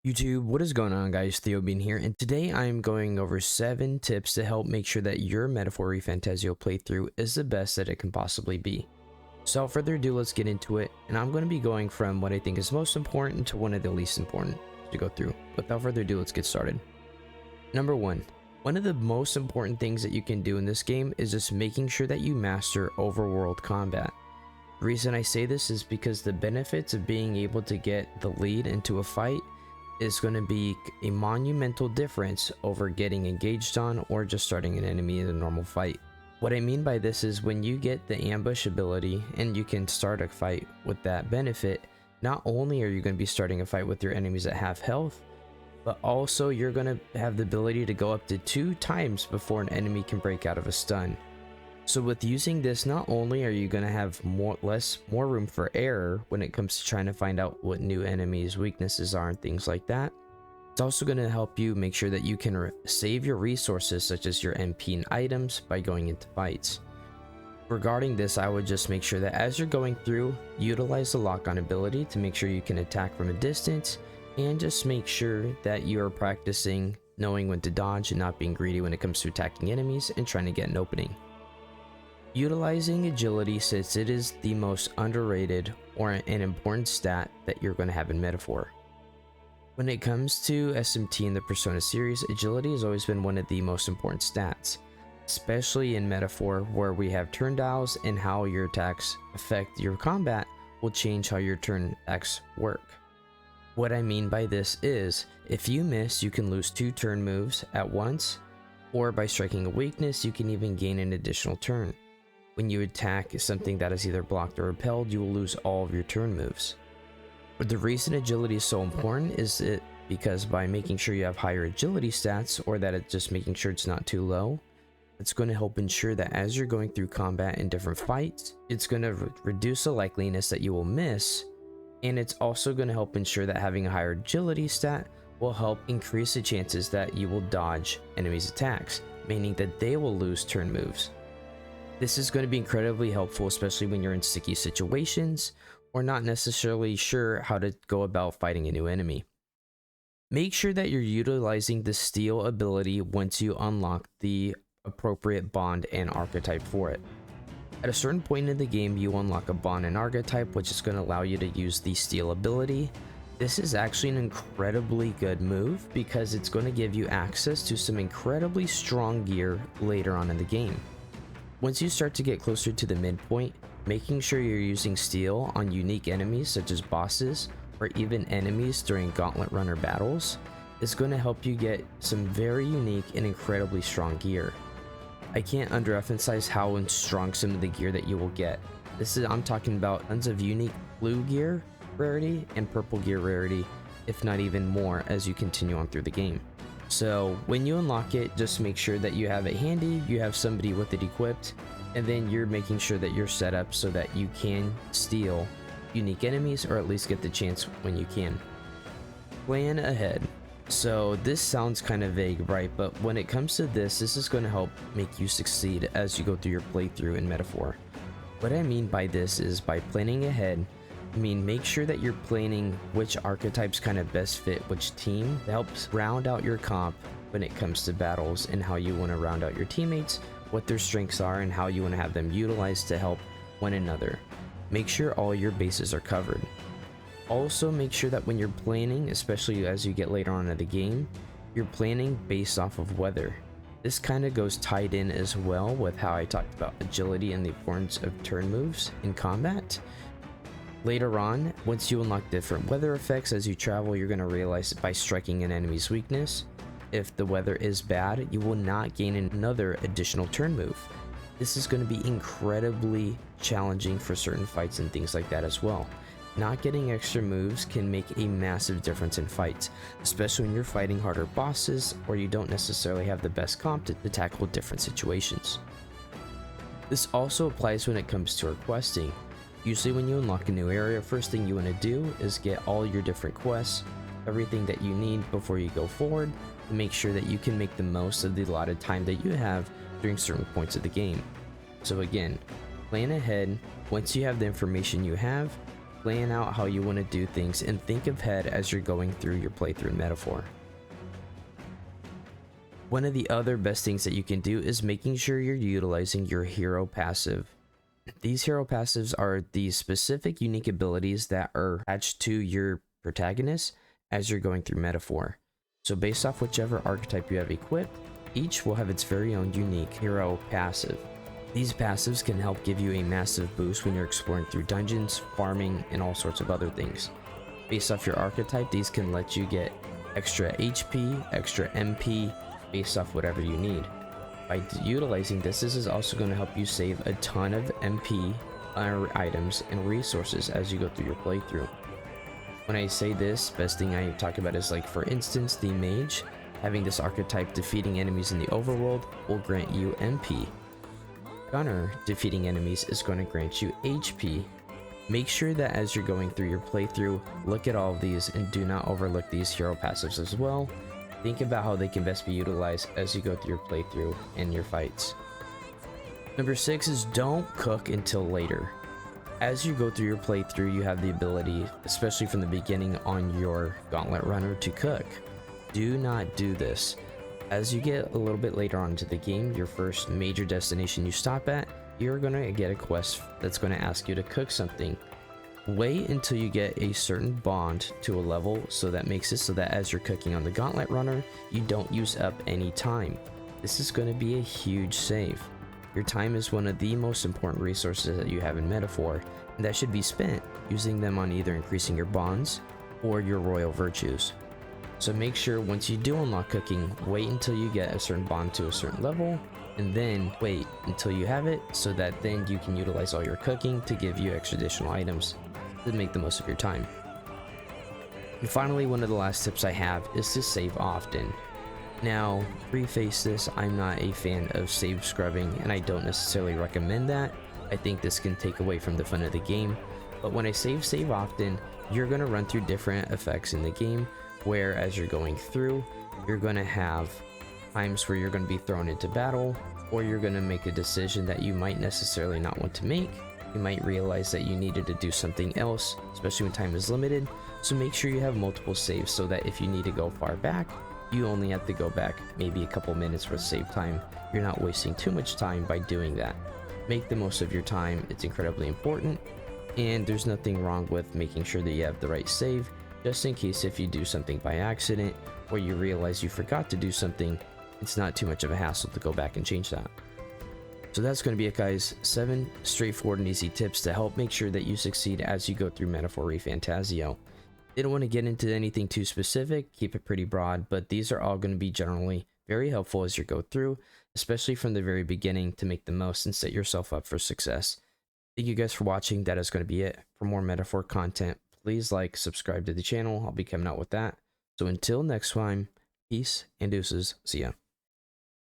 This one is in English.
YouTube, what is going on, guys? Theo Bean here, and today I'm going over 7 tips to help make sure that your Metaphor ReFantazio playthrough is the best that it can possibly be. So without further ado, let's get into it, and I'm going to be going from what I think is most important to one of the least important to go through. Without further ado, let's get started. Number 1. One of the most important things that you can do in this game is just making sure that you master overworld combat. The reason I say this is because the benefits of being able to get the lead into a fight is going to be a monumental difference over getting engaged on or just starting an enemy in a normal fight. What I mean by this is when you get the ambush ability and you can start a fight with that benefit, not only are you going to be starting a fight with your enemies at half health, but also you're going to have the ability to go up to 2 times before an enemy can break out of a stun. So with using this, not only are you going to have more room for error when it comes to trying to find out what new enemies' weaknesses are and things like that, it's also going to help you make sure that you can save your resources such as your MP and items by going into fights. Regarding this, I would just make sure that as you're going through, utilize the lock-on ability to make sure you can attack from a distance, and just make sure that you are practicing knowing when to dodge and not being greedy when it comes to attacking enemies and trying to get an opening. Utilizing agility, since it is the most underrated or an important stat that you're going to have in Metaphor. When it comes to SMT in the Persona series, agility has always been one of the most important stats, especially in Metaphor where we have turn dials, and how your attacks affect your combat will change how your turn attacks work. What I mean by this is, if you miss, you can lose 2 turn moves at once, or by striking a weakness, you can even gain an additional turn. When you attack something that is either blocked or repelled, you will lose all of your turn moves. But the reason agility is so important is because by making sure you have higher agility stats, or that it's just making sure it's not too low, it's going to help ensure that as you're going through combat in different fights, it's going to reduce the likeliness that you will miss, and it's also going to help ensure that having a higher agility stat will help increase the chances that you will dodge enemies' attacks, meaning that they will lose turn moves. This is going to be incredibly helpful, especially when you're in sticky situations or not necessarily sure how to go about fighting a new enemy. Make sure that you're utilizing the steal ability once you unlock the appropriate bond and archetype for it. At a certain point in the game, you unlock a bond and archetype, which is going to allow you to use the steal ability. This is actually an incredibly good move because it's going to give you access to some incredibly strong gear later on in the game. Once you start to get closer to the midpoint, making sure you're using steal on unique enemies such as bosses or even enemies during gauntlet runner battles is going to help you get some very unique and incredibly strong gear. I can't underemphasize how strong some of the gear that you will get. I'm talking about tons of unique blue gear rarity and purple gear rarity, if not even more, as you continue on through the game. So when you unlock it, just make sure that you have it handy, you have somebody with it equipped, and then you're making sure that you're set up so that you can steal unique enemies, or at least get the chance when you can. Plan ahead. So this sounds kind of vague, right? But when it comes to this is going to help make you succeed as you go through your playthrough in Metaphor. What I mean by this is, by planning ahead, make sure that you're planning which archetypes kind of best fit which team. It helps round out your comp when it comes to battles, and how you want to round out your teammates, what their strengths are, and how you want to have them utilized to help one another. Make sure all your bases are covered. Also make sure that when you're planning, especially as you get later on in the game, you're planning based off of weather. This kind of goes tied in as well with how I talked about agility and the importance of turn moves in combat. Later on, once you unlock different weather effects as you travel, you're going to realize that by striking an enemy's weakness, if the weather is bad, you will not gain another additional turn move. This is going to be incredibly challenging for certain fights and things like that as well. Not getting extra moves can make a massive difference in fights, especially when you're fighting harder bosses or you don't necessarily have the best comp to tackle different situations. This also applies when it comes to our questing. Usually when you unlock a new area, first thing you want to do is get all your different quests, everything that you need before you go forward, to make sure that you can make the most of the allotted time that you have during certain points of the game. So again, plan ahead. Once you have the information you have, plan out how you want to do things, and think ahead as you're going through your playthrough in Metaphor. One of the other best things that you can do is making sure you're utilizing your hero passive. These hero passives are the specific unique abilities that are attached to your protagonist as you're going through Metaphor. So based off whichever archetype you have equipped, each will have its very own unique hero passive. These passives can help give you a massive boost when you're exploring through dungeons, farming, and all sorts of other things. Based off your archetype, these can let you get extra HP, extra MP, based off whatever you need. By utilizing this is also going to help you save a ton of MP items and resources as you go through your playthrough. When I say this, best thing I talk about is, like, for instance, the mage. Having this archetype, defeating enemies in the overworld will grant you MP. Gunner, defeating enemies is going to grant you HP. Make sure that as you're going through your playthrough, look at all of these and do not overlook these hero passives as well. Think about how they can best be utilized as you go through your playthrough and your fights. Number 6 is don't cook until later. As you go through your playthrough, you have the ability, especially from the beginning on your gauntlet runner, to cook. Do not do this. As you get a little bit later on into the game, your first major destination you stop at, you're going to get a quest that's going to ask you to cook something. Wait until you get a certain bond to a level, so that makes it so that as you're cooking on the gauntlet runner, you don't use up any time. This is going to be a huge save. Your time is one of the most important resources that you have in Metaphor, and that should be spent using them on either increasing your bonds or your royal virtues. So make sure once you do unlock cooking, wait until you get a certain bond to a certain level, and then wait until you have it, so that then you can utilize all your cooking to give you extra additional items to make the most of your time. And finally, one of the last tips I have is to save often. Now, preface this, I'm not a fan of save scrubbing, and I don't necessarily recommend that. I think this can take away from the fun of the game, but when I save often, you're going to run through different effects in the game, where as you're going through, you're going to have times where you're going to be thrown into battle, or you're going to make a decision that you might necessarily not want to make. You might realize that you needed to do something else, especially when time is limited. So make sure you have multiple saves, so that if you need to go far back, you only have to go back maybe a couple minutes for save time. You're not wasting too much time by doing that. Make the most of your time. It's incredibly important, and there's nothing wrong with making sure that you have the right save, just in case if you do something by accident, or you realize you forgot to do something, it's not too much of a hassle to go back and change that. So that's going to be it, guys. 7 straightforward and easy tips to help make sure that you succeed as you go through Metaphor ReFantazio. Didn't want to get into anything too specific, keep it pretty broad, but these are all going to be generally very helpful as you go through, especially from the very beginning, to make the most and set yourself up for success. Thank you guys for watching. That is going to be it. For more Metaphor content, please like, subscribe to the channel. I'll be coming out with that. So until next time, peace and deuces. See ya.